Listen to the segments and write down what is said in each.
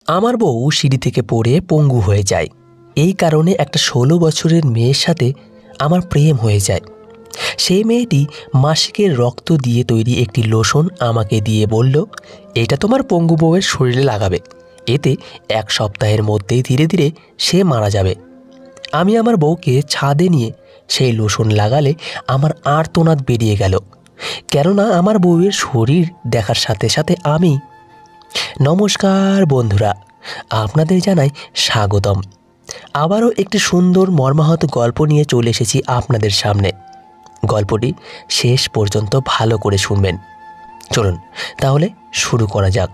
আমার বউ সিঁড়ি থেকে পড়ে পঙ্গু হয়ে যায়। এই কারণে একটা ১৬ বছরের মেয়ের সাথে আমার প্রেম হয়ে যায়। সেই মেয়েটি মাসিকের রক্ত দিয়ে তৈরি একটি লোশন আমাকে দিয়ে বলল, এটা তোমার পঙ্গু বউয়ের শরীরে লাগাবে, এতে ১ সপ্তাহের মধ্যেই ধীরে ধীরে সে মারা যাবে। আমি আমার বউকে ছাদে নিয়ে সেই লোশন লাগালে আমার আর্তনাদ বেরিয়ে গেল, কেননা আমার বউয়ের শরীর দেখার সাথে সাথে আমি। নমস্কার বন্ধুরা, আপনাদের জানাই স্বাগতম। আবারও একটি সুন্দর মর্মাহত গল্প নিয়ে চলে এসেছি আপনাদের সামনে। গল্পটি শেষ পর্যন্ত ভালো করে শুনবেন। চলুন তাহলে শুরু করা যাক।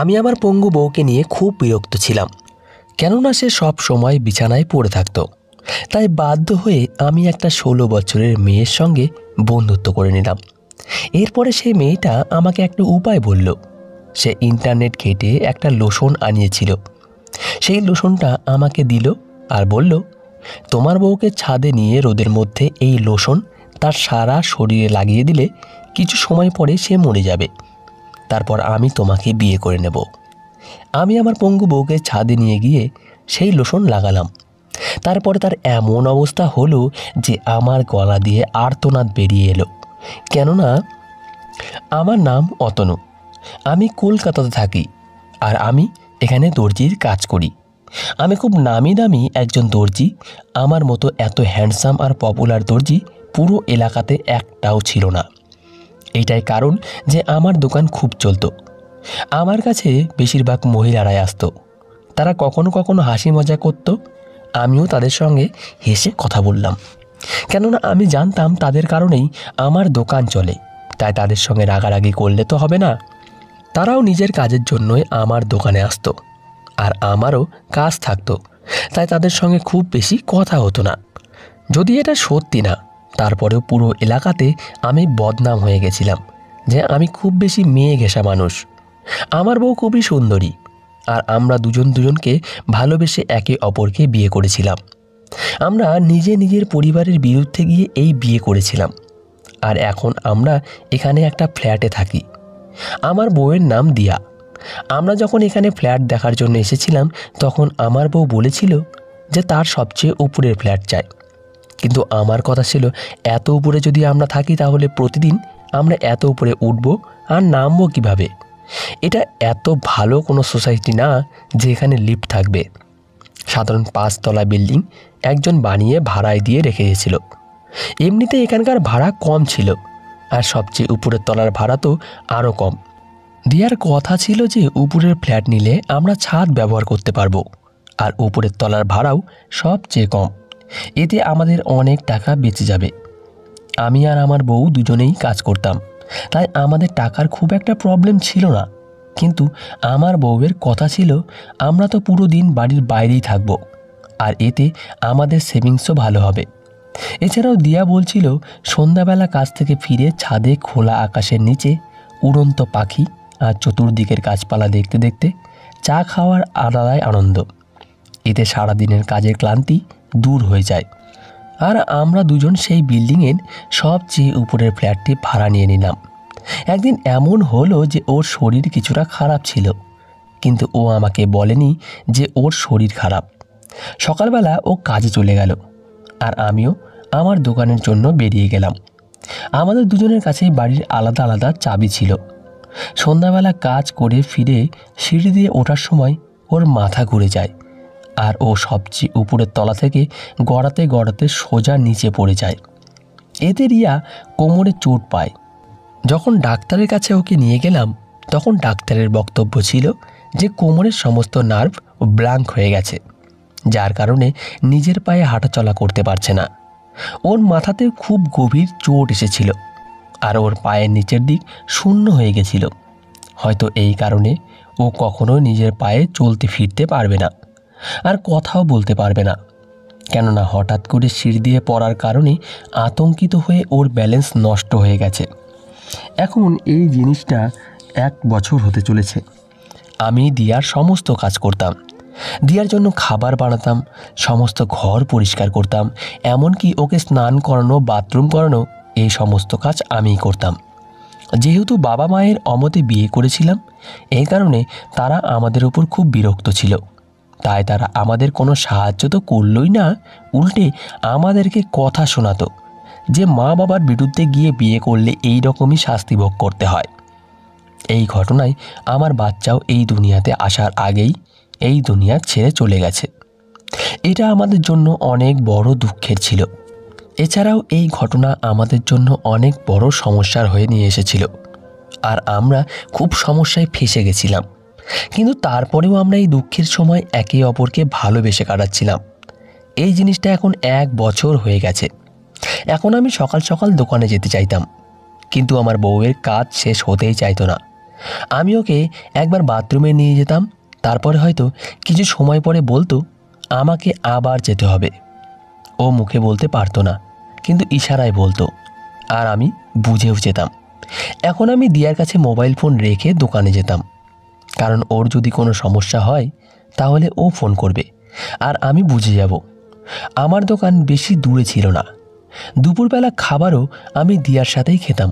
আমি আমার পঙ্গু বউকে নিয়ে খুব বিরক্ত ছিলাম, কেননা সে সব সময় বিছানায় পড়ে থাকতো। তাই বাধ্য হয়ে আমি একটা ১৬ বছরের মেয়ের সঙ্গে বন্ধুত্ব করে নিলাম। এরপরে সেই মেয়েটা আমাকে একটা উপায় বলল। সে ইন্টারনেট ঘেঁটে একটা লোশন আনিয়েছিল। সেই লোশনটা আমাকে দিল আর বলল, তোমার বউকে ছাদে নিয়ে রোদের মধ্যে এই লোশন তার সারা শরীরে লাগিয়ে দিলে কিছু সময় পরে সে মরে যাবে। তারপর আমি তোমাকে বিয়ে করে নেব। আমি আমার পঙ্গু বউকে ছাদে নিয়ে গিয়ে সেই লোশন লাগালাম। তারপরে তার এমন অবস্থা হলো যে আমার গলা দিয়ে আর্তনাদ বেরিয়ে এলো। কেননা আমার নাম অতনু, আমি কলকাতাতে থাকি আর আমি এখানে দর্জির কাজ করি। আমি খুব নামি দামি একজন দর্জি। আমার মতো এত হ্যান্ডসাম আর পপুলার দর্জি পুরো এলাকাতে একটাও ছিল না। এইটাই কারণ যে আমার দোকান খুব চলতো। আমার কাছে বেশিরভাগ মহিলারাই আসতো। তারা কখনো কখনো হাসি মজা করতো, আমিও তাদের সঙ্গে হেসে কথা বললাম, কেননা আমি জানতাম তাদের কারণেই আমার দোকান চলে। তাই তাদের সঙ্গে রাগারাগি করলে তো হবে না। তারাও নিজের কাজের জন্যই আমার দোকানে আসতো আর আমারও কাজ থাকতো, তাই তাদের সঙ্গে খুব বেশি কথা হতো না। যদি এটা সত্যি না, তারপরেও পুরো এলাকাতে আমি বদনাম হয়ে গেছিলাম যে আমি খুব বেশি মেয়ে ঘেঁষা মানুষ। আমার বউ খুবই সুন্দরী আর আমরা দুজন দুজনকে ভালোবেসে একে অপরকে বিয়ে করেছিলাম। আমরা নিজের পরিবারের বিরুদ্ধে গিয়ে এই বিয়ে করেছিলাম। আর এখন আমরা এখানে একটা ফ্ল্যাটে থাকি। আমার বউয়ের নাম দিয়া। আমরা যখন এখানে ফ্ল্যাট দেখার জন্য এসেছিলাম, তখন আমার বউ বলেছিল যে তার সবচেয়ে উপরের ফ্ল্যাট চাই। কিন্তু আমার কথা ছিল, এত উপরে যদি আমরা থাকি তাহলে প্রতিদিন আমরা এত উপরে উঠবো আর নামবো কিভাবে? এটা এত ভালো কোনো সোসাইটি না যে এখানে লিফট থাকবে। সাধারণ ৫ তলা বিল্ডিং একজন বানিয়ে ভাড়ায় দিয়ে রেখে দিয়েছিল। এমনিতে এখানকার ভাড়া কম ছিল আর সবচেয়ে উপরের তলার ভাড়া তো আরও কম। দিয়ার কথা ছিল যে উপরের ফ্ল্যাট নিলে আমরা ছাদ ব্যবহার করতে পারবো আর উপরের তলার ভাড়াও সবচেয়ে কম। এতে আমাদের অনেক টাকা বেঁচে যাবে। আমি আর আমার বউ দুজনেই কাজ করতাম, তাই আমাদের টাকার খুব একটা প্রবলেম ছিল না। কিন্তু আমার বউয়ের কথা ছিল, আমরা তো পুরো দিন বাড়ির বাইরেই থাকবো আর এতে আমাদের সেভিংসও ভালো হবে। এছাড়াও দিয়া বলছিল, সন্ধ্যাবেলা কাজ থেকে ফিরে ছাদে খোলা আকাশের নিচে উড়ন্ত পাখি আর চতুর্দিকের গাছপালা দেখতে দেখতে চা খাওয়ার আলাদাই আনন্দ। এতে সারাদিনের কাজের ক্লান্তি দূর হয়ে যায়। আর আমরা দুজন সেই বিল্ডিংয়ের সবচেয়ে উপরের ফ্ল্যাটটি ভাড়া নিয়ে নিলাম। একদিন এমন হলো যে ওর শরীর কিছুটা খারাপ ছিল, কিন্তু ও আমাকে বলেনি যে ওর শরীর খারাপ। সকালবেলা ও কাজে চলে গেল আর আমিও আমার দোকানের জন্য বেরিয়ে গেলাম। আমাদের দুজনের কাছেই বাড়ির আলাদা আলাদা চাবি ছিল। সন্ধ্যাবেলা কাজ করে ফিরে সিঁড়ি দিয়ে ওঠার সময় ওর মাথা ঘুরে যায় আর ও সবচেয়ে উপরের তলা থেকে গড়াতে গড়াতে সোজা নিচে পড়ে যায়। এতে রিয়া কোমরে চোট পায়। যখন ডাক্তারের কাছে ওকে নিয়ে গেলাম, তখন ডাক্তারের বক্তব্য ছিল যে কোমরের সমস্ত নার্ভ ব্ল্যাঙ্ক হয়ে গেছে, যার কারণে নিজের পায়ে হাঁটাচলা করতে পারছে না। ওর মাথাতে খুব গভীর চোট এসেছিল আর ওর পায়ের নিচের দিক শূন্য হয়ে গেছিল। হয়তো এই কারণে ও কখনো নিজের পায়ে চলতে ফিরতে পারবে না আর কথাও বলতে পারবে না, কেননা হঠাৎ করে সিঁড়ি দিয়ে পড়ার কারণে আতঙ্কিত হয়ে ওর ব্যালেন্স নষ্ট হয়ে গেছে। এখন এই জিনিসটা 1 বছর হতে চলেছে। আমি দিয়ার সমস্ত কাজ করতাম, দিয়ার জন্য খাবার বানাতাম, সমস্ত ঘর পরিষ্কার করতাম, এমনকি ওকে স্নান করানো, বাথরুম করানো, এই সমস্ত কাজ আমিই করতাম। যেহেতু বাবা মায়ের অমতে বিয়ে করেছিলাম, এই কারণে তারা আমাদের ওপর খুব বিরক্ত ছিল। তাই তারা আমাদের কোনো সাহায্য তো করলই না, উল্টে আমাদেরকে কথা শোনাতো যে মা বাবার বিরুদ্ধে গিয়ে বিয়ে করলে এই রকমই শাস্তি ভোগ করতে হয়। এই ঘটনায় আমার বাচ্চাও এই দুনিয়াতে আসার আগেই এই দুনিয়া ছেড়ে চলে গেছে। এটা আমাদের জন্য অনেক বড় দুঃখের ছিল। এছাড়াও এই ঘটনা আমাদের জন্য অনেক বড় সমস্যার হয়ে নিয়ে এসেছিল, আর আমরা খুব সমস্যায় ফেঁসে গেছিলাম। কিন্তু তারপরেও আমরা এই দুঃখের সময় একে অপরকে ভালোবেসে কাটাচ্ছিলাম। এই জিনিসটা এখন 1 বছর হয়ে গেছে। এখন আমি সকাল সকাল দোকানে যেতে চাইতাম, কিন্তু আমার বউয়ের কাজ শেষ হতেই চাইতো না। আমি ওকে একবার বাথরুমে নিয়ে যেতাম, তারপরে হয়তো কিছু সময় পরে বলতো আমাকে আবার যেতে হবে। ও মুখে বলতে পারতো না, কিন্তু ইশারায় বলতো, আর আমি বুঝেও যেতাম। এখন আমি দিয়ার কাছে মোবাইল ফোন রেখে দোকানে যেতাম, কারণ ওর যদি কোনো সমস্যা হয় তাহলে ও ফোন করবে আর আমি বুঝে যাব। আমার দোকান বেশি দূরে ছিল না। দুপুরবেলা খাবারও আমি দিয়ার সাথেই খেতাম,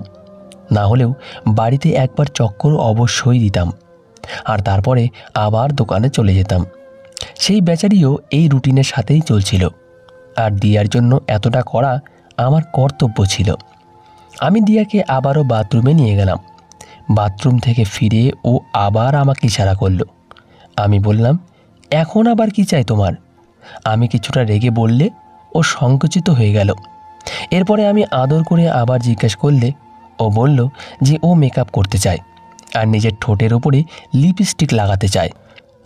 না হলেও বাড়িতে একবার চক্কর অবশ্যই দিতাম, আর তারপরে আবার দোকানে চলে যেতাম। সেই বেচারিও এই রুটিনের সাথেই চলছিল, আর দিয়ার জন্য এতটা করা আমার কর্তব্য ছিল। আমি দিয়াকে আবারও বাথরুমে নিয়ে গেলাম। বাথরুম থেকে ফিরে ও আবার আমাকে ইশারা করলো। আমি বললাম, এখন আবার কি চাই তোমার? আমি কিছুটা রেগে বললে ও সংকুচিত হয়ে গেল। এরপরে আমি আদর করে আবার জিজ্ঞেস করলে ও বলল যে ও মেকআপ করতে চায় আর নিজের ঠোঁটের ওপরে লিপস্টিক লাগাতে চায়।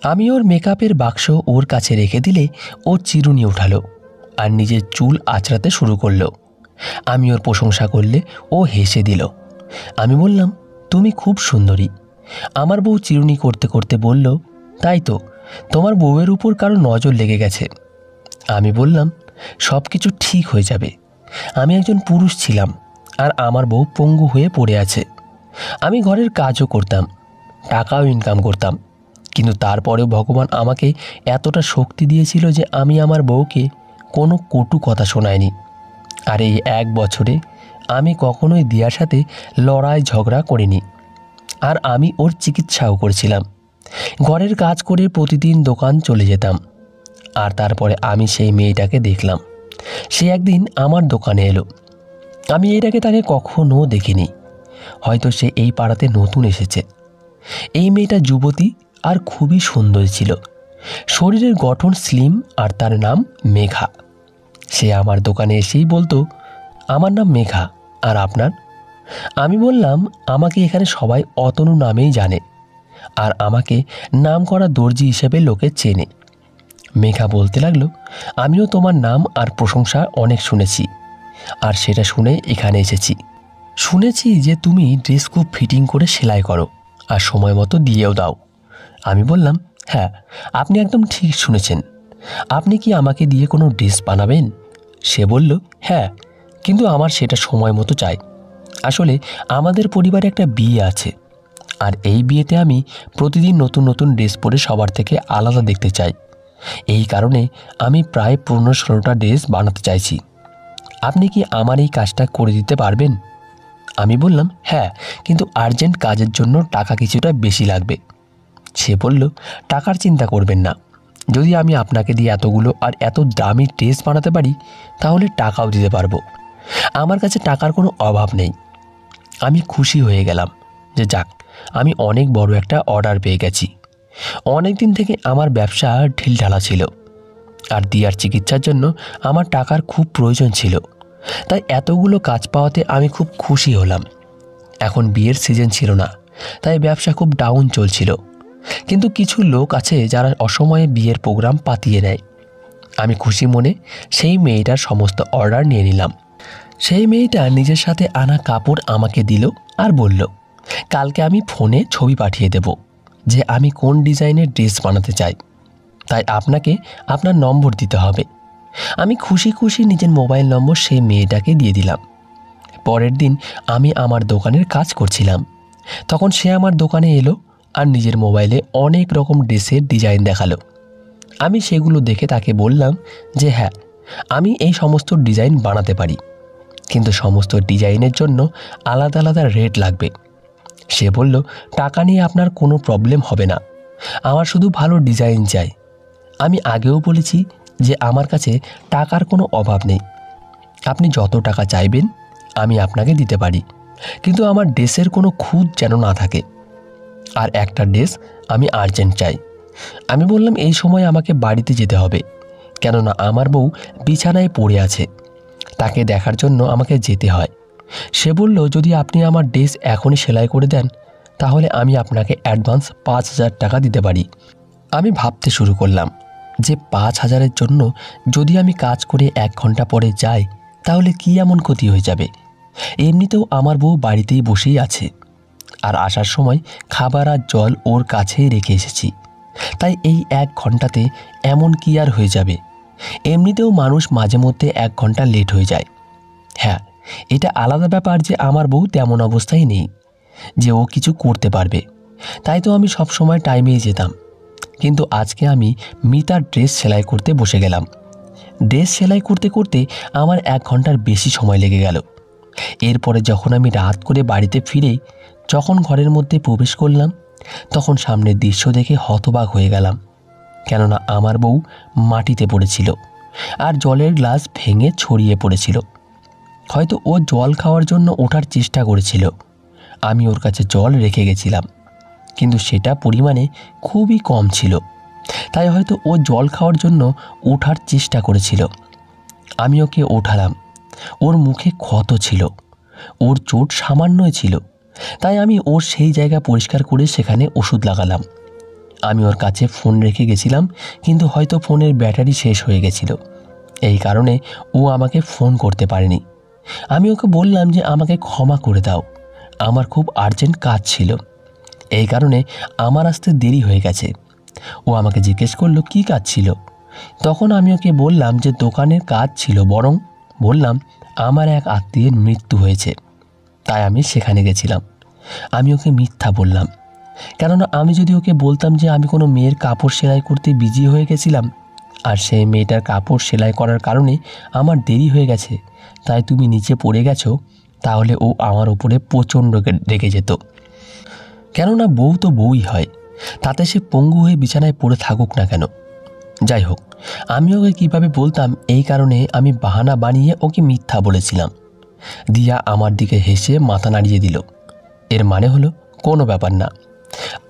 আমি ওর মেকআপের বাক্স ওর কাছে রেখে দিলে ও চিরুনি উঠালো আর নিজের চুল আঁচড়াতে শুরু করলো। আমি ওর প্রশংসা করলে ও হেসে দিল। আমি বললাম, তুমি খুব সুন্দরী। আমার বউ চিরুনি করতে করতে বলল, তাই তো, তোমার বউয়ের উপর কারো নজর লেগে গেছে। আমি বললাম, সব কিছু ঠিক হয়ে যাবে। আমি একজন পুরুষ ছিলাম, আর আমার বউ পঙ্গু হয়ে পড়ে আছে। আমি ঘরের কাজও করতাম, টাকাও ইনকাম করতাম, কিন্তু তারপরেও ভগবান আমাকে এতটা শক্তি দিয়েছিল যে আমি আমার বউকে কোনো কটু কথা শোনাইনি। আর এই 1 বছরে আমি কখনোই দিয়ার সাথে লড়াই ঝগড়া করিনি। আর আমি ওর চিকিৎসাও করেছিলাম। ঘরের কাজ করে প্রতিদিন দোকান চলে যেতাম। আর তারপরে আমি সেই মেয়েটাকে দেখলাম। সে একদিন আমার দোকানে এলো। আমি এটাকে তাকে কখনো দেখিনি। হয়তো সে এই পাড়াতে নতুন এসেছে। এই মেয়েটা যুবতী আর খুবই সুন্দর ছিল। শরীরের গঠন স্লিম, আর তার নাম মেঘা। সে আমার দোকানে এসেই বলতো, আমার নাম মেঘা, আর আপনার? আমি বললাম, আমাকে এখানে সবাই অতনু নামেই জানে, আর আমাকে নাম করা দর্জি হিসেবে লোকে চেনে। মেঘা বলতে লাগলো, আমিও তোমার নাম আর প্রশংসা অনেক শুনেছি, আর সেটা শুনে এখানে এসেছি। শুনেছি যে তুমি ড্রেস খুব ফিটিং করে সেলাই করো আর সময় মতো দিয়েও দাও। আমি বললাম, হ্যাঁ, আপনি একদম ঠিক শুনেছেন। আপনি কি আমাকে দিয়ে কোনো ড্রেস বানাবেন? সে বলল, হ্যাঁ, কিন্তু আমার সেটা সময় মতো চাই। আসলে আমাদের পরিবারে একটা বিয়ে আছে, আর এই বিয়েতে আমি প্রতিদিন নতুন নতুন ড্রেস পরে সবার থেকে আলাদা দেখতে চাই। এই কারণে আমি প্রায় 15-16টা ড্রেস বানাতে চাইছি। আপনি কি আমার এই কাজটা করে দিতে পারবেন? আমি বললাম, হ্যাঁ, কিন্তু আর্জেন্ট কাজের জন্য টাকা কিছুটা বেশি লাগবে। সে বলল, টাকার চিন্তা করবেন না। যদি আমি আপনাকে দিয়ে এতগুলো আর এত দামি ড্রেস বানাতে পারি, তাহলে টাকাও দিতে পারবো। আমার কাছে টাকার কোনো অভাব নেই। আমি খুশি হয়ে গেলাম যে যাক, আমি অনেক বড় একটা অর্ডার পেয়ে গেছি। অনেক দিন থেকে আমার ব্যবসা ঢিলঢালা ছিল, আর দিয়ার চিকিৎসার জন্য আমার টাকার খুব প্রয়োজন ছিল। তাই এতগুলো কাজ পাওয়াতে আমি খুব খুশি হলাম। এখন বিয়ের সিজন ছিল না, তাই ব্যবসা খুব ডাউন চলছিল। কিন্তু কিছু লোক আছে যারা অসময়ে বিয়ের প্রোগ্রাম পাতিয়ে নেয়। আমি খুশি মনে সেই মেয়েটার সমস্ত অর্ডার নিয়ে নিলাম। সেই মেয়েটা নিজের সাথে আনা কাপড় আমাকে দিল আর বলল, কালকে আমি ফোনে ছবি পাঠিয়ে দেব যে আমি কোন ডিজাইনের ড্রেস বানাতে চাই, তাই আপনাকে আপনার নম্বর দিতে হবে। আমি খুশি খুশি নিজের মোবাইল নম্বর সেই মেয়েটাকে দিয়ে দিলাম। পরের দিন আমি আমার দোকানের কাজ করছিলাম। তখন সে আমার দোকানে এলো আর নিজের মোবাইলে অনেক রকম ড্রেসের ডিজাইন দেখালো। আমি সেগুলো দেখে তাকে বললাম যে হ্যাঁ, আমি এই সমস্ত ডিজাইন বানাতে পারি। কিন্তু সমস্ত ডিজাইনের জন্য আলাদা আলাদা রেট লাগবে। সে বলল, টাকা নিয়ে আপনার কোনো প্রবলেম হবে না, আমার শুধু ভালো ডিজাইন চাই। আমি আগেও বলেছি যে আমার কাছে টাকার কোনো অভাব নেই, আপনি যত টাকা চাইবেন আমি আপনাকে দিতে পারি, কিন্তু আমার ড্রেসের কোনো খুঁত যেন না থাকে। আর একটা ড্রেস আমি আর্জেন্ট চাই। আমি বললাম, এই সময় আমাকে বাড়িতে যেতে হবে, কেননা আমার বউ বিছানায় পড়ে আছে, তাকে দেখার জন্য আমাকে যেতে হয়। সে বলল, যদি আপনি আমার ড্রেস এখনই সেলাই করে দেন তাহলে আমি আপনাকে অ্যাডভান্স 5,000 টাকা দিতে পারি। আমি ভাবতে শুরু করলাম যে 5,000-এর জন্য যদি আমি কাজ করে 1 ঘন্টা পরে যাই তাহলে কি এমন ক্ষতি হয়ে যাবে? এমনিতেও আমার বউ বাড়িতেই বসেই আছে, আর আসার সময় খাবার আর জল ওর কাছেই রেখে এসেছি, তাই এই 1 ঘন্টাতে এমন কি আর হয়ে যাবে? এমনিতেও মানুষ মাঝে মধ্যে 1 ঘন্টা লেট হয়ে যায়। হ্যাঁ, এটা আলাদা ব্যাপার যে আমার বউ তেমন অবস্থায় নেই যে ও কিছু করতে পারবে, তাই তো আমি সবসময় টাইমেই যেতাম। কিন্তু আজকে আমি মিতার ড্রেস সেলাই করতে বসে গেলাম। ড্রেস সেলাই করতে করতে আমার 1 ঘন্টার বেশি সময় লেগে গেল। এরপরে যখন আমি রাত করে বাড়িতে ফিরে যখন ঘরের মধ্যে প্রবেশ করলাম তখন সামনের দৃশ্য দেখে হতবাক হয়ে গেলাম, কেননা আমার বউ মাটিতে পড়েছিল আর জলের গ্লাস ভেঙে ছড়িয়ে পড়েছিল। হয়তো ও জল খাওয়ার জন্য ওঠার চেষ্টা করেছিল। আমি ওর কাছে জল রেখে গেছিলাম, কিন্তু সেটা পরিমাণে খুবই কম ছিল, তাই হয়তো ও জল খাওয়ার জন্য ওঠার চেষ্টা করেছিল। আমি ওকে ওঠালাম। ওর মুখে ক্ষত ছিল, ওর চোট সামান্যই ছিল, তাই আমি ওর সেই জায়গা পরিষ্কার করে সেখানে ওষুধ লাগালাম। আমি ওর কাছে ফোন রেখে গেছিলাম, কিন্তু হয়তো ফোনের ব্যাটারি শেষ হয়ে গেছিল, এই কারণে ও আমাকে ফোন করতে পারেনি। আমি ওকে বললাম যে আমাকে ক্ষমা করে দাও, আমার খুব আর্জেন্ট কাজ ছিল, এই কারণে আমার আসতে দেরি হয়ে গেছে। ও আমাকে জিজ্ঞেস করলো কী কাজ ছিল। তখন আমি ওকে বললাম যে দোকানের কাজ ছিল, বরং বললাম আমার এক আত্মীয়ের মৃত্যু হয়েছে, তাই আমি সেখানে গেছিলাম। আমি ওকে মিথ্যা বললাম, কেননা আমি যদি ওকে বলতাম যে আমি কোনো মেয়ের কাপড় সেলাই করতে বিজি হয়ে গেছিলাম আর সেই মেয়েটার কাপড় সেলাই করার কারণে আমার দেরি হয়ে গেছে তাই তুমি নিচে পড়ে গেছো, তাহলে ও আমার উপরে প্রচণ্ড রেগে যেত। কেননা বউ তো বউই হয়, তাতে সে পঙ্গু হয়ে বিছানায় পড়ে থাকুক না কেন। যাই হোক, আমি ওকে কীভাবে বলতাম এই কারণে আমি বাহানা বানিয়ে ওকে মিথ্যা বলেছিলাম। দিয়া আমার দিকে হেসে মাথা নাড়িয়ে দিল, এর মানে হলো কোনো ব্যাপার না।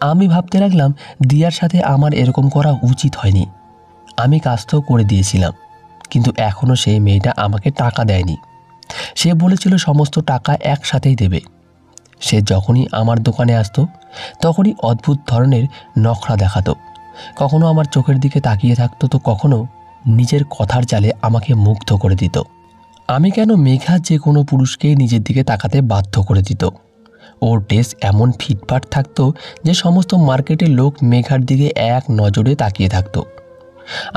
আমি ভাবতে লাগলাম দিয়ার সাথে আমার এরকম করা উচিত হয়নি। আমি কাজ তো করে দিয়েছিলাম, কিন্তু এখনও সেই মেয়েটা আমাকে টাকা দেয়নি। সে বলেছিল সমস্ত টাকা একসাথেই দেবে। সে যখনই আমার দোকানে আসতো তখনই অদ্ভুত ধরনের নখরা দেখাতো, কখনো আমার চোখের দিকে তাকিয়ে থাকতো, তো কখনো নিজের কথার জালে আমাকে মুগ্ধ করে দিত। আমি কেন মেঘা যে কোনো পুরুষকেই নিজের দিকে তাকাতে বাধ্য করে দিত। ওর ড্রেস এমন ফিটফাট থাকতো যে সমস্ত মার্কেটের লোক মেঘার দিকে এক নজরে তাকিয়ে থাকতো।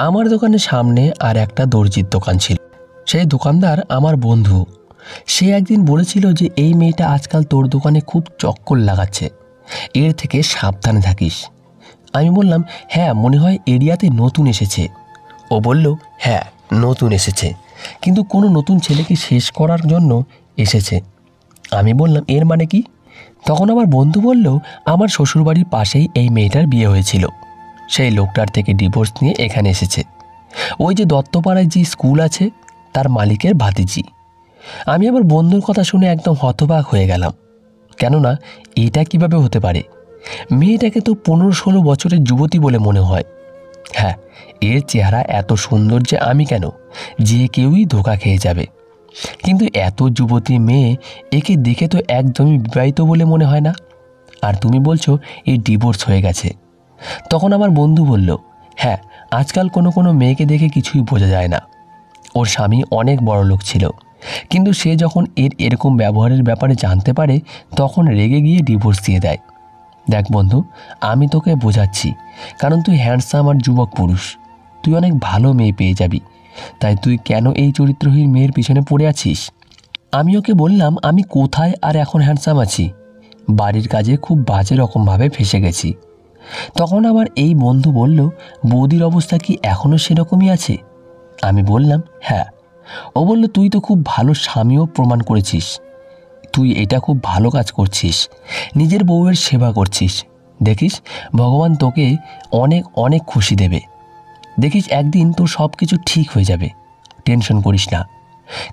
আমার দোকানের সামনে আর একটা দর্জির দোকান ছিল, সেই দোকানদার আমার বন্ধু। সে একদিন বলেছিল যে এই মেয়েটা আজকাল তোর দোকানে খুব চক্কর লাগাচ্ছে, এর থেকে সাবধানে থাকিস। আমি বললাম, হ্যাঁ মনে হয় এরিয়াতে নতুন এসেছে। ও বলল, হ্যাঁ নতুন এসেছে, কিন্তু কোনো নতুন ছেলেকে শেষ করার জন্য এসেছে। আমি বললাম, এর মানে কি? তখন আমার বন্ধু বলল, আমার শ্বশুরবাড়ির পাশেই এই মেয়েটার বিয়ে হয়েছিল, সেই লোকটার থেকে ডিভোর্স নিয়ে এখানে এসেছে। ওই যে দত্তপাড়ায় যে স্কুল আছে তার মালিকের ভাতিজি। আমি আমার বন্ধুর কথা শুনে একদম হতবাক হয়ে গেলাম, কেননা এটা কিভাবে হতে পারে? মেয়েটাকে তো 15-16 বছরের যুবতী বলে মনে হয়। হ্যাঁ, এর চেহারা এত সুন্দর যে আমি কেন, যে কেউই ধোঁকা খেয়ে যাবে। কিন্তু এত যুবতী মেয়ে, একে দেখে তো একদমই বিবাহিত বলে মনে হয় না। আর তুমি বলছো এই ডিভোর্স হয়ে গেছে। তখন আমার বন্ধু বলল, হ্যাঁ আজকাল কোনো কোনো মেয়েকে দেখে কিছুই বোঝা যায় না। ওর স্বামী অনেক বড় লোক ছিল, কিন্তু সে যখন এরকম ব্যবহারের ব্যাপারে জানতে পারে তখন রেগে গিয়ে ডিভোর্স দিয়ে দেয়। দেখ বন্ধু, আমি তোকে বোঝাচ্ছি, কারণ তুই হ্যান্ডসাম আর যুবক পুরুষ, তুই অনেক ভালো মেয়ে পেয়ে যাবি, তাই তুই কেন এই চরিত্রহীন মেয়ের পিছনে পড়ে আছিস? আমি ওকে বললাম, আমি কোথায় আর এখন হ্যান্ডসাম আছি, বাড়ির কাজে খুব বাজে রকমভাবে ফেসে গেছি। তখন আমার এই বন্ধু বলল, বৌদির অবস্থা কি এখনও সেরকমই আছে? আমি বললাম, হ্যাঁ ও বলল, তুই তো খুব ভালো স্বামীও প্রমাণ করেছিস, তুই এটা খুব ভালো কাজ করছিস, নিজের বউয়ের সেবা করছিস, দেখিস ভগবান তোকে অনেক অনেক খুশি দেবে, দেখিস একদিন তোর সব কিছু ঠিক হয়ে যাবে, টেনশন করিস না।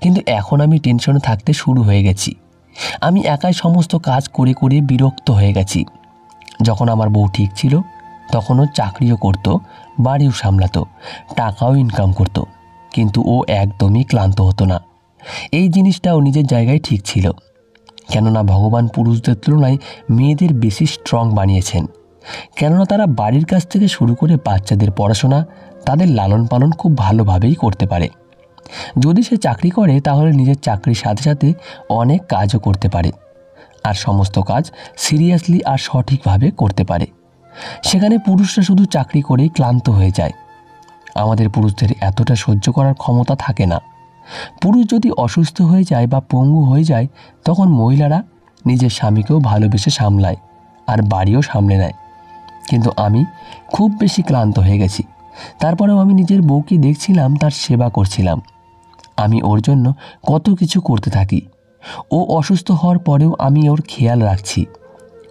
কিন্তু এখন আমি টেনশনে থাকতে শুরু হয়ে গেছি। আমি একাই সমস্ত কাজ করে করে বিরক্ত হয়ে গেছি। যখন আমার বউ ঠিক ছিল তখনও চাকরিও করত, বাড়িও সামলাতো, টাকাও ইনকাম করত, কিন্তু ও একদমই ক্লান্ত হতো না। এই জিনিসটাও নিজের জায়গায় ঠিক ছিল, কেননা ভগবান পুরুষদের তুলনায় মেয়েদের বেশি স্ট্রং বানিয়েছেন, কেননা তারা বাড়ির কাছ থেকে শুরু করে বাচ্চাদের পড়াশোনা, তাদের লালন পালন খুব ভালোভাবেই করতে পারে। যদি সে চাকরি করে তাহলে নিজের চাকরির সাথে সাথে অনেক কাজও করতে পারে, আর সমস্ত কাজ সিরিয়াসলি আর সঠিকভাবে করতে পারে। সেখানে পুরুষরা শুধু চাকরি করেই ক্লান্ত হয়ে যায়। আমাদের পুরুষদের এতটা সহ্য করার ক্ষমতা থাকে না। পুরুষ যদি অসুস্থ হয়ে যায় বা পঙ্গু হয়ে যায় তখন মহিলারা নিজের স্বামীকেও ভালোবেসে সামলায় আর বাড়িও সামলে নেয়। কিন্তু আমি খুব বেশি ক্লান্ত হয়ে গেছি। তারপরেও আমি নিজের বউকে দেখছিলাম, তার সেবা করছিলাম। আমি ওর জন্য কত কিছু করতে থাকি। ও অসুস্থ হওয়ার পরেও আমি ওর খেয়াল রাখছি,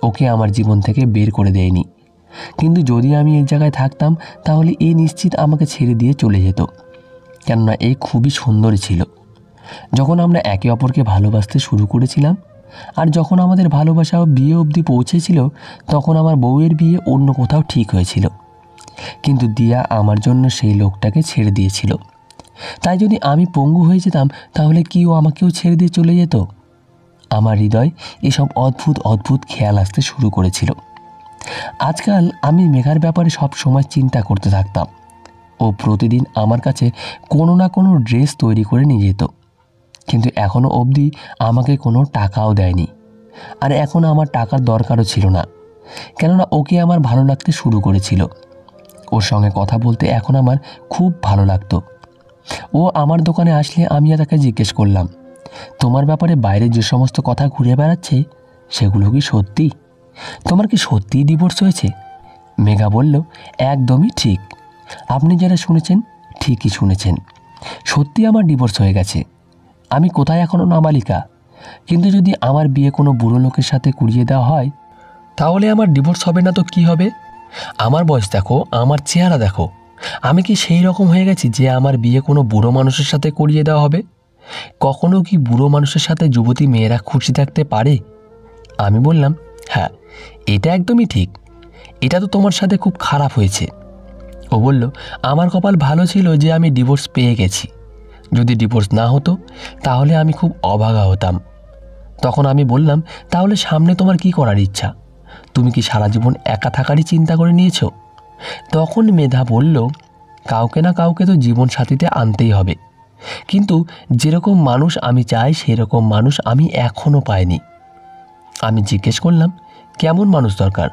ওকে আমার জীবন থেকে বের করে দেয়নি। কিন্তু যদি আমি এই জায়গায় থাকতাম তাহলে এ নিশ্চিত আমাকে ছেড়ে দিয়ে চলে যেত, কেননা এ খুবই সুন্দরী ছিল। যখন আমরা একে অপরকে ভালোবাসতে শুরু করেছিলাম আর যখন আমাদের ভালোবাসা বিয়ে অবধি পৌঁছেছিল তখন আমার বউয়ের বিয়ে অন্য কোথাও ঠিক হয়েছিল, কিন্তু দিয়া আমার জন্য সেই লোকটাকে ছেড়ে দিয়েছিল। তাই যদি আমি পঙ্গু হয়ে যেতাম তাহলে কি ও আমাকেও ছেড়ে দিয়ে চলে যেত? আমার হৃদয় এসব অদ্ভুত অদ্ভুত খেয়াল আসতে শুরু করেছিল। আজকাল আমি মেঘার ব্যাপারে সব সময় চিন্তা করতে থাকতাম। ও প্রতিদিন আমার কাছে কোনো না কোনো ড্রেস তৈরি করে নিয়ে যেত, কিন্তু এখনও অবধি আমাকে কোনো টাকাও দেয়নি। আর এখন আমার টাকার দরকারও ছিল না, কেননা ওকে আমার ভালো লাগতে শুরু করেছিল। ওর সঙ্গে কথা বলতে এখন আমার খুব ভালো লাগতো। ও আমার দোকানে আসলে আমি তাকে জিজ্ঞেস করলাম, তোমার ব্যাপারে বাইরে যে সমস্ত কথা ঘুরে বেড়াচ্ছে সেগুলো কি সত্যি? তোমার কি সত্যিই ডিভোর্স হয়েছে? মেঘা বলল, একদমই ঠিক, আপনি যারা শুনেছেন ঠিকই শুনেছেন, সত্যি আমার ডিভোর্স হয়ে গেছে। আমি কোথায় এখনও নাবালিকা, কিন্তু যদি আমার বিয়ে কোনো বুড়ো লোকের সাথে করিয়ে দেওয়া হয় তাহলে আমার ডিভোর্স হবে না তো কি হবে? আমার বয়স দেখো, আমার চেহারা দেখো, আমি কি সেই রকম হয়ে গেছি যে আমার বিয়ে কোনো বুড়ো মানুষের সাথে করিয়ে দেওয়া হবে? কখনো কি বুড়ো মানুষের সাথে যুবতী মেয়েরা খুশি থাকতে পারে? আমি বললাম, হ্যাঁ, এটা একদমই ঠিক, এটা তো তোমার সাথে খুব খারাপ হয়েছে। ও বলল, আমার কপাল ভালো ছিল যে আমি ডিভোর্স পেয়ে গেছি, যদি ডিভোর্স না হতো তাহলে আমি খুব অভাগা হতাম। তখন আমি বললাম, তাহলে সামনে তোমার কি করার ইচ্ছা? তুমি কি সারা জীবন একা থাকারই চিন্তা করে নিয়েছো? তখন মেধা বলল, কাউকে না কাউকে তো জীবন সাথীতে আনতেই হবে, কিন্তু যেরকম মানুষ আমি চাই সেরকম মানুষ আমি এখনও পাইনি। আমি জিজ্ঞেস করলাম, কেমন মানুষ দরকার?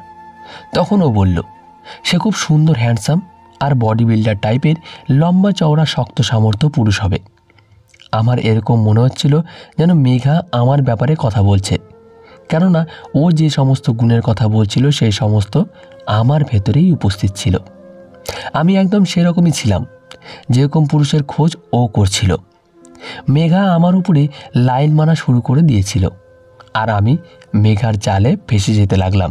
তখন ও বলল, সে খুব সুন্দর, হ্যান্ডসাম আর বডি বিল্ডার টাইপের, লম্বা চওড়া শক্ত সামর্থ্য পুরুষ হবে। আমার এরকম মনে হচ্ছিল যেন মেঘা আমার ব্যাপারে কথা বলছে, কেননা ও যে সমস্ত গুণের কথা বলছিল সেই সমস্ত আমার ভেতরেই উপস্থিত ছিল। আমি একদম সেরকমই ছিলাম, যেরকম পুরুষের খোঁজ ও করছিল। মেঘা আমার উপরে লাইন মারা শুরু করে দিয়েছিল আর আমি মেঘার জালে ভেসে যেতে লাগলাম।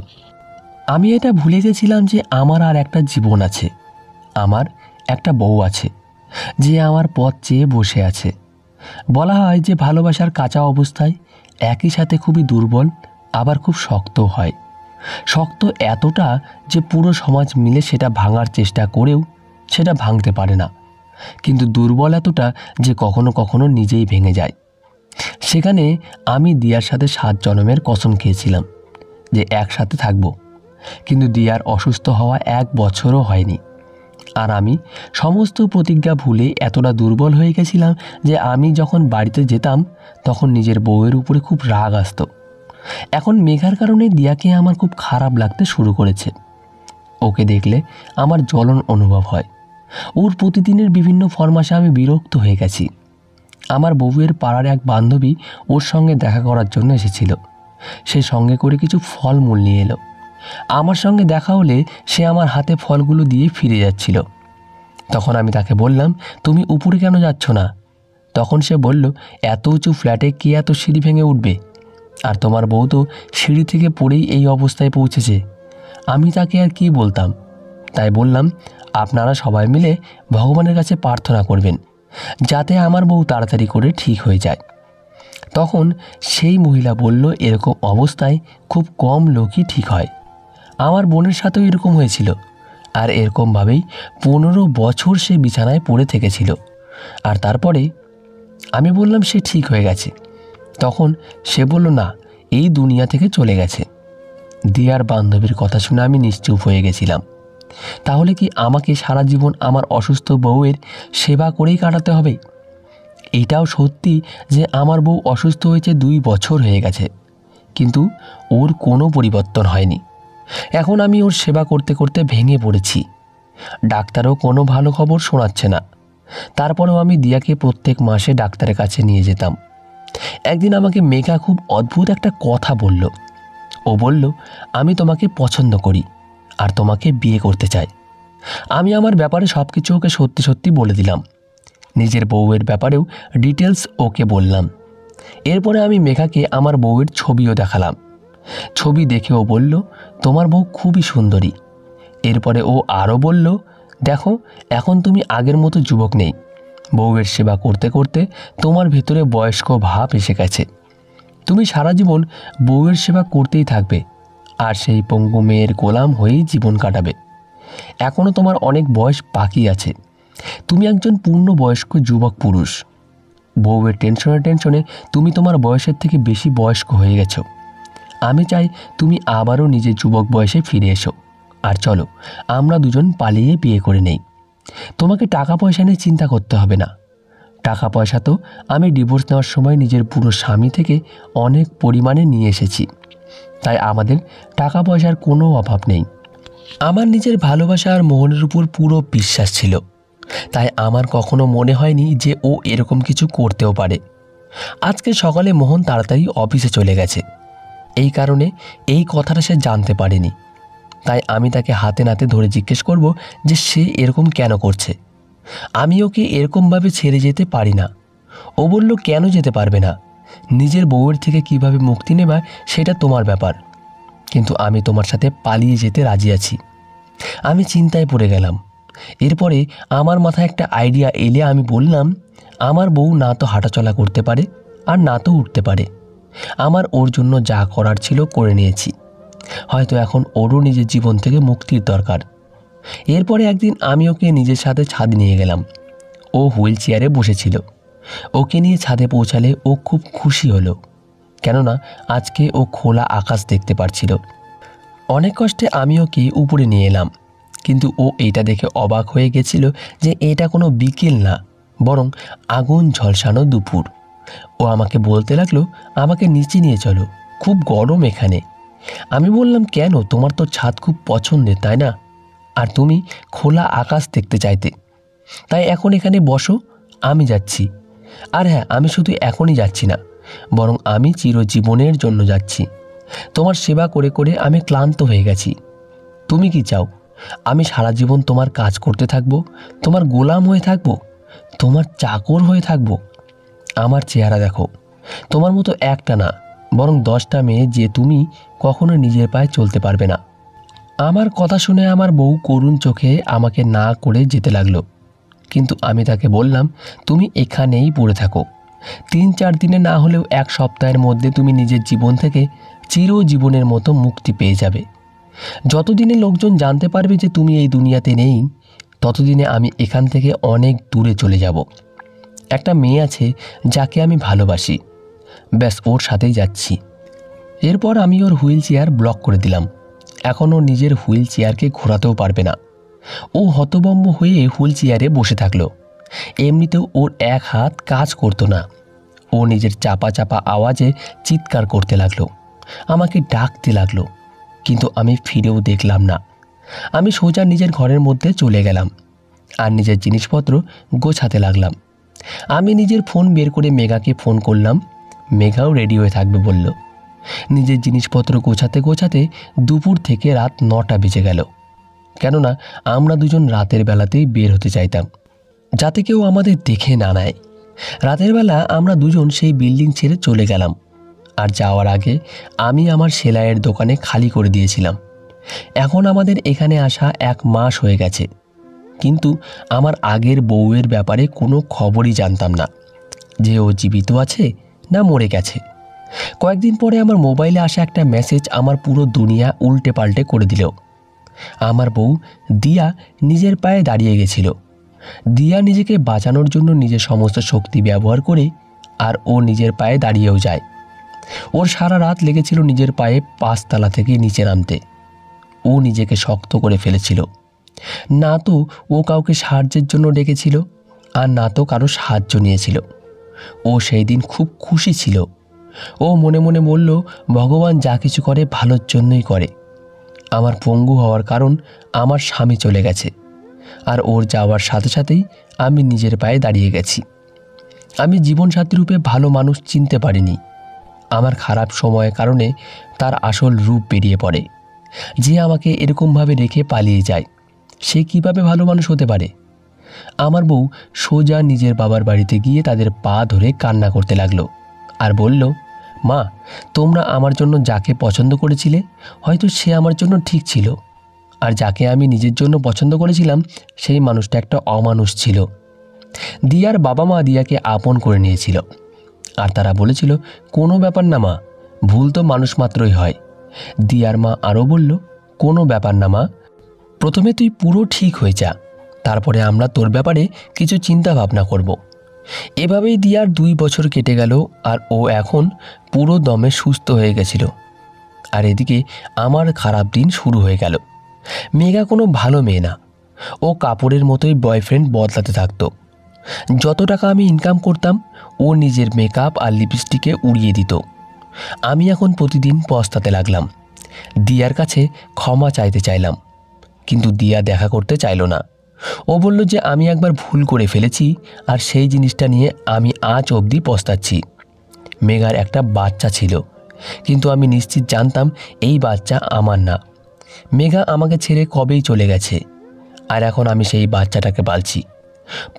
আমি এটা ভুলে গেছিলাম যে আমার আর একটা জীবন আছে, আমার একটা বউ আছে যে আমার পথ চেয়ে বসে আছে। বলা হয় যে ভালোবাসার কাঁচা অবস্থায় একই সাথে খুবই দুর্বল আবার খুব শক্ত হয়। শক্ত এতটা যে পুরো সমাজ মিলে সেটা ভাঙার চেষ্টা করেও সেটা ভাঙতে পারে না, কিন্তু দুর্বল এতটা যে কখনো কখনো নিজেই ভেঙে যায়। সেখানে আমি দিয়ার সাথে 7 জন্মের কসম খেয়েছিলাম যে একসাথে থাকব, কিন্তু দিয়ার অসুস্থ হওয়া 1 বছরও হয়নি। আর আমি সমস্ত প্রতিজ্ঞা ভুলে এতটা দুর্বল হয়ে গেছিলাম যে আমি যখন বাড়িতে যেতাম তখন নিজের বউয়ের উপরে খুব রাগ আসতো। এখন মেঘার কারণে দিয়াকে আমার খুব খারাপ লাগতে শুরু করেছে। ওকে দেখলে আমার জ্বলন অনুভব হয়। ওর প্রতিদিনের বিভিন্ন ফরমাশে আমি বিরক্ত হয়ে গেছি। আমার বউয়ের পাড়ার এক বান্ধবী ওর সঙ্গে দেখা করার জন্য এসেছিল। সে সঙ্গে করে কিছু ফলমূল নিয়ে এলো। আমার সঙ্গে দেখা হলে সে আমার হাতে ফলগুলো দিয়ে ফিরে যাচ্ছিল। তখন আমি তাকে বললাম, তুমি উপরে কেন যাচ্ছ না? তখন সে বলল, এত উঁচু ফ্ল্যাটে কে এত সিঁড়ি ভেঙে উঠবে? আর তোমার বউ তো সিঁড়ি থেকে পড়েই এই অবস্থায় পৌঁছেছে। আমি তাকে আর কি বলতাম, তাই বললাম, আপনারা সবাই মিলে ভগবানের কাছে প্রার্থনা করবেন যাতে আমার বউ তাড়াতাড়ি করে ঠিক হয়ে যায়। তখন সেই মহিলা বলল, এরকম অবস্থায় খুব কম লোকই ঠিক হয়। আমার বোনের সাথেও এরকম হয়েছিল, আর এরকমভাবেই 15 বছর সে বিছানায় পড়ে থেকেছিল। আর তারপরে আমি বললাম, সে ঠিক হয়ে গেছে। তখন সে বলল, না, এই দুনিয়া থেকে চলে গেছে। দিয়ার বান্ধবীর কথা শুনে আমি নিশ্চুপ হয়ে গেছিলাম। তাহলে কি আমাকে সারা জীবন আমার অসুস্থ বউয়ের সেবা করেই কাটাতে হবে? এটাও সত্যি যে আমার বউ অসুস্থ হয়েছে 2 বছর হয়ে গেছে, কিন্তু ওর কোনো পরিবর্তন হয়নি। এখন আমি ওর সেবা করতে করতে ভেঙে পড়েছি। ডাক্তারও কোনো ভালো খবর শোনাচ্ছে না। তারপরেও আমি দিয়াকে প্রত্যেক মাসে ডাক্তারের কাছে নিয়ে যেতাম। একদিন আমাকে মেঘা খুব অদ্ভুত একটা কথা বলল। ও বলল, আমি তোমাকে পছন্দ করি আর তোমাকে বিয়ে করতে চাই। আমি আমার ব্যাপারে সব কিছু ওকে সত্যি সত্যি বলে দিলাম। নিজের বউয়ের ব্যাপারেও ডিটেলস ওকে বললাম। এরপরে আমি মেঘাকে আমার বউয়ের ছবিও দেখালাম। ছবি দেখে ও বলল, তোমার বউ খুবই সুন্দরী। এরপরে ও আরও বলল, দেখো, এখন তুমি আগের মতো যুবক নেই। বউয়ের সেবা করতে করতে তোমার ভেতরে বয়স্ক ভাব এসে গেছে। তুমি সারা জীবন বউয়ের সেবা করতেই থাকবে আর সেই পঙ্গু মেয়ের গোলাম হয়েই জীবন কাটাবে। এখনও তোমার অনেক বয়স বাকি আছে। তুমি একজন পূর্ণবয়স্ক যুবক পুরুষ। বউয়ের টেনশনে তুমি তোমার বয়সের থেকে বেশি বয়স্ক হয়ে গেছো। আমি চাই তুমি আবারও নিজের যুবক বয়সে ফিরে এসো। আর চলো, আমরা দুজন পালিয়ে বিয়ে করে নেই। তোমাকে টাকা পয়সা নিয়ে চিন্তা করতে হবে না। টাকা পয়সা তো আমি ডিভোর্স নেওয়ার সময় নিজের পুরো স্বামী থেকে অনেক পরিমাণে নিয়ে এসেছি, তাই আমাদের টাকা পয়সার কোনো অভাব নেই। আমার নিজের ভালোবাসা আর মোহনের উপর পুরো বিশ্বাস ছিল, তাই আমার কখনো মনে হয়নি যে ও এরকম কিছু করতেও পারে। আজকে সকালে মোহন তাড়াতাড়ি অফিসে চলে গেছে, এই কারণে এই কথাটা সে জানতে পারেনি। তাই আমি তাকে হাতে নাতে ধরে জিজ্ঞেস করব যে সে এরকম কেন করছে। আমি ওকে এরকমভাবে ছেড়ে যেতে পারি না। ও বলল, কেন যেতে পারবে না? নিজের বউয়ের থেকে কিভাবে মুক্তি নেবা সেটা তোমার ব্যাপার, কিন্তু আমি তোমার সাথে পালিয়ে যেতে রাজি আছি। আমি চিন্তায় পড়ে গেলাম। এরপরে আমার মাথায় একটা আইডিয়া এলে আমি বললাম, আমার বউ না তো হাঁটাচলা করতে পারে আর না তো উঠতে পারে। আমার ওর জন্য যা করার ছিল করে নিয়েছি। হয়তো এখন ওরও নিজের জীবন থেকে মুক্তির দরকার। এরপরে একদিন আমি ওকে নিজের সাথে ছাদে নিয়ে গেলাম। ও হুইল চেয়ারে বসেছিল। ওকে নিয়ে ছাদে পৌঁছালে ও খুব খুশি হলো, কেননা আজকে ও খোলা আকাশ দেখতে পারছিল। অনেক কষ্টে আমি ওকে উপরে নিয়ে এলাম, কিন্তু ও এইটা দেখে অবাক হয়ে গেছিল যে এটা কোনো বিকেল না, বরং আগুন ঝলসানো দুপুর। ও আমাকে বলতে লাগলো, আমাকে নিচে নিয়ে চলো, খুব গরম এখানে। আমি বললাম, কেন? তোমার তো ছাদ খুব পছন্দের, তাই না? আর তুমি খোলা আকাশ দেখতে চাইতে, তাই এখন এখানে বসো, আমি যাচ্ছি। আর হ্যাঁ, আমি শুধু এখনই যাচ্ছি না, বরং আমি চিরজীবনের জন্য যাচ্ছি। তোমার সেবা করে করে আমি ক্লান্ত হয়ে গেছি। তুমি কি চাও আমি সারা জীবন তোমার কাজ করতে থাকবো, তোমার গোলাম হয়ে থাকবো, তোমার চাকর হয়ে থাকবো? আমার চেহারা দেখো, তোমার মতো একটা না, বরং 10টা মেয়ে যে তুমি কখনো নিজের পায়ে চলতে পারবে না। আমার কথা শুনে আমার বউ করুণ চোখে আমাকে না করে যেতে লাগলো, কিন্তু আমি তাকে বললাম, তুমি এখানেই পড়ে থাকো। 3-4 দিনে না হলেও 1 সপ্তাহের মধ্যে তুমি নিজের জীবন থেকে চিরজীবনের মতো মুক্তি পেয়ে যাবে। যতদিনে লোকজন জানতে পারবে যে তুমি এই দুনিয়াতে নেই, ততদিনে আমি এখান থেকে অনেক দূরে চলে যাব। একটা মেয়ে আছে যাকে আমি ভালোবাসি, ব্যাস ওর সাথেই যাচ্ছি। এরপর আমি ওর হুইল চেয়ার ব্লক করে দিলাম। এখন ও নিজের হুইল চেয়ারকে ঘোরাতেও পারবে না। ও হতভম্ব হয়ে হুইল চেয়ারে বসে থাকলো। এমনিতেও ওর এক হাত কাজ করতো না। ও নিজের চাপা চাপা আওয়াজে চিৎকার করতে লাগলো, আমাকে ডাকতে লাগলো, কিন্তু আমি ফিরেও দেখলাম না। আমি সোজা নিজের ঘরের মধ্যে চলে গেলাম আর নিজের জিনিসপত্র গোছাতে লাগলাম। আমি নিজের ফোন বের করে মেঘাকে ফোন করলাম। মেঘাও রেডি হয়ে থাকবে বলল। নিজের জিনিসপত্র গোছাতে গোছাতে দুপুর থেকে রাত 9টা বেজে গেল, কেননা আমরা দুজন রাতের বেলাতেই বের হতে চাইতাম, যাতে কেউ আমাদের দেখে না নেয়। রাতের বেলা আমরা দুজন সেই বিল্ডিং ছেড়ে চলে গেলাম। আর যাওয়ার আগে আমি আমার সেলাইয়ের দোকানে খালি করে দিয়েছিলাম। এখন আমাদের এখানে আসা 1 মাস হয়ে গেছে, কিন্তু আমার আগের বউয়ের ব্যাপারে কোনো খবরই জানতাম না, যে ও জীবিত আছে না মরে গেছে। কয়েকদিন পরে আমার মোবাইলে আসা একটা মেসেজ আমার পুরো দুনিয়া উল্টে পাল্টে করে দিল। আমার বউ দিয়া নিজের পায়ে দাঁড়িয়ে গেছিল। দিয়া নিজেকে বাঁচানোর জন্য নিজের সমস্ত শক্তি ব্যবহার করে, আর ও নিজের পায়ে দাঁড়িয়েও যায়। ওর সারা রাত লেগেছিল নিজের পায়ে 5 তলা থেকে নিচে নামতে। ও নিজেকে শক্ত করে ফেলেছিল। না তো ও কাউকে সাহায্যের জন্য ডেকেছিল, আর না তো কারো সাহায্য নিয়েছিল। ও সেই দিন খুব খুশি ছিল। ও মনে মনে বলল, ভগবান যা কিছু করে ভালোর জন্যই করে। আমার পঙ্গু হওয়ার কারণ আমার স্বামী চলে গেছে, আর ওর যাওয়ার সাথে সাথেই আমি নিজের পায়ে দাঁড়িয়ে গেছি। আমি জীবনসাথী রূপে ভালো মানুষ চিনতে পারিনি। আমার খারাপ সময়ের কারণে তার আসল রূপ বেরিয়ে পড়ে। যে আমাকে এরকমভাবে রেখে পালিয়ে যায়, সে কিভাবে ভালো মানুষ হতে পারে? আমার বউ সোজা নিজের বাবার বাড়িতে গিয়ে তাদের পা ধরে কান্না করতে লাগলো, আর বলল, মা, তোমরা আমার জন্য যাকে পছন্দ করেছিলে হয়তো সে আমার জন্য ঠিক ছিল, আর যাকে আমি নিজের জন্য পছন্দ করেছিলাম সেই মানুষটা একটা অমানুষ ছিল। দিয়ার বাবা মা দিয়াকে আপন করে নিয়েছিল, আর তারা বলেছিল, কোনো ব্যাপার না মা, ভুল তো মানুষ মাত্রই হয়। দিয়ার মা আরও বলল, কোনো ব্যাপার না মা, প্রথমে তুই পুরো ঠিক হয়ে যা, তারপরে আমরা তোর ব্যাপারে কিছু চিন্তা ভাবনা করব। এভাবেই দিয়ার 2 বছর কেটে গেল, আর ও এখন পুরো দমে সুস্থ হয়ে গেছিল। আর এদিকে আমার খারাপ দিন শুরু হয়ে গেল। মেঘা কোনো ভালো মেয়ে না। ও কাপড়ের মতোই বয়ফ্রেন্ড বদলাতে থাকতো। যত টাকা আমি ইনকাম করতাম ও নিজের মেকআপ আর লিপস্টিকে উড়িয়ে দিত। আমি এখন প্রতিদিন পস্তাতে লাগলাম। দিয়ার কাছে ক্ষমা চাইতে চাইলাম, কিন্তু দিয়া দেখা করতে চাইল না। ও বলল যে আমি একবার ভুল করে ফেলেছি, আর সেই জিনিসটা নিয়ে আমি আজ অবধি পস্তাচ্ছি। মেঘার একটা বাচ্চা ছিল, কিন্তু আমি নিশ্চিত জানতাম এই বাচ্চা আমার না। মেঘা আমাকে ছেড়ে কবেই চলে গেছে, আর এখন আমি সেই বাচ্চাটাকে পালছি।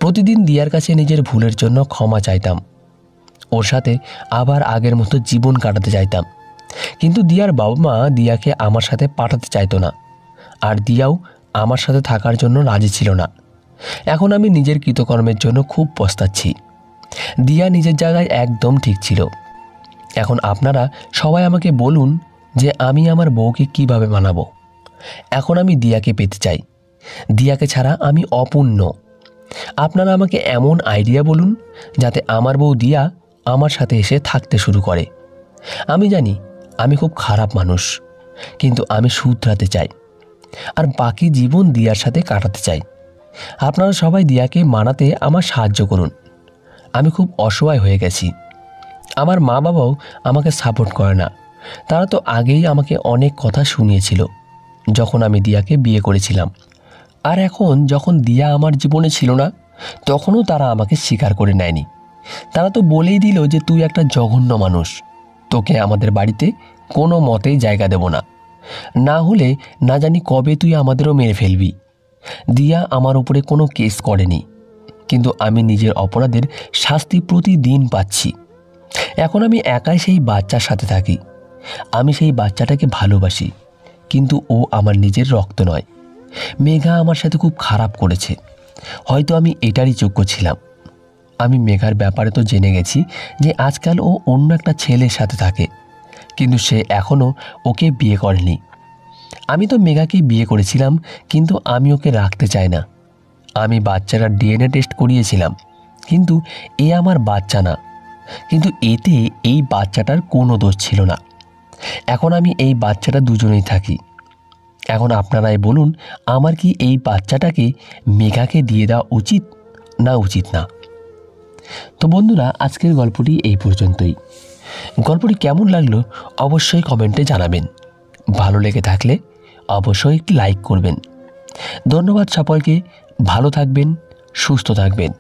প্রতিদিন দিয়ার কাছে নিজের ভুলের জন্য ক্ষমা চাইতাম। ওর সাথে আবার আগের মতো জীবন কাটাতে চাইতাম, কিন্তু দিয়ার বাবা মা দিয়াকে আমার সাথে পাঠাতে চাইতো না, আর দিয়াও আমার সাথে থাকার জন্য রাজি ছিল না। এখন আমি নিজের কৃতকর্মের জন্য খুব পস্তাচ্ছি। দিয়া নিজের জায়গায় একদম ঠিক ছিল। এখন আপনারা সবাই আমাকে বলুন যে আমি আমার বউকে কিভাবে মানাবো। এখন আমি দিয়াকে পেতে চাই। দিয়াকে ছাড়া আমি অপূর্ণ। আপনারা আমাকে এমন আইডিয়া বলুন যাতে আমার বউ দিয়া আমার সাথে এসে থাকতে শুরু করে। আমি জানি আমি খুব খারাপ মানুষ, কিন্তু আমি শুধরাতে চাই, আর বাকি জীবন দিয়ার সাথে কাটাতে চাই। আপনারা সবাই দিয়াকে মানাতে আমার সাহায্য করুন। আমি খুব অসহায় হয়ে গেছি। আমার মা বাবাও আমাকে সাপোর্ট করে না। তারা তো আগেই আমাকে অনেক কথা শুনিয়েছিল যখন আমি দিয়াকে বিয়ে করেছিলাম, আর এখন যখন দিয়া আমার জীবনে ছিল না তখনও তারা আমাকে স্বীকার করে নেয়নি। তারা তো বলেই দিল যে তুই একটা জঘন্য মানুষ, তোকে আমাদের বাড়িতে কোনো মতেই জায়গা দেব না, না হলে না জানি কবে তুই আমাদেরও মেরে ফেলবি। দিয়া আমার উপরে কোনো কেস করেনি, কিন্তু আমি নিজের অপরাধের শাস্তি প্রতিদিন পাচ্ছি। এখন আমি একাই সেই বাচ্চার সাথে থাকি। আমি সেই বাচ্চাটাকে ভালোবাসি, কিন্তু ও আমার নিজের রক্ত নয়। মেঘা আমার সাথে খুব খারাপ করেছে, হয়তো আমি এটারই যোগ্য ছিলাম। আমি মেঘার ব্যাপারে তো জেনে গেছি যে আজকাল ও অন্য একটা ছেলের সাথে থাকে, কিন্তু সে এখনও ওকে বিয়ে করেনি। আমি তো মেঘাকে বিয়ে করেছিলাম, কিন্তু আমি ওকে রাখতে চাই না। আমি বাচ্চাটার ডিএনএ টেস্ট করিয়েছিলাম, কিন্তু এ আমার বাচ্চা না। কিন্তু এতে এই বাচ্চাটার কোনো দোষ ছিল না। এখন আমি এই বাচ্চাটা দুজনেই থাকি। এখন আপনারাই বলুন, আমার কি এই বাচ্চাটাকে মেঘাকে দিয়ে দেওয়া উচিত না উচিত না? তো বন্ধুরা, আজকের গল্পটি এই পর্যন্তই। গল্পটি কেমন লাগলো অবশ্যই কমেন্টে জানাবেন। ভালো লেগে থাকলে অবশ্যই একটি লাইক করবেন। ধন্যবাদ সকলকে। ভালো থাকবেন, সুস্থ থাকবেন।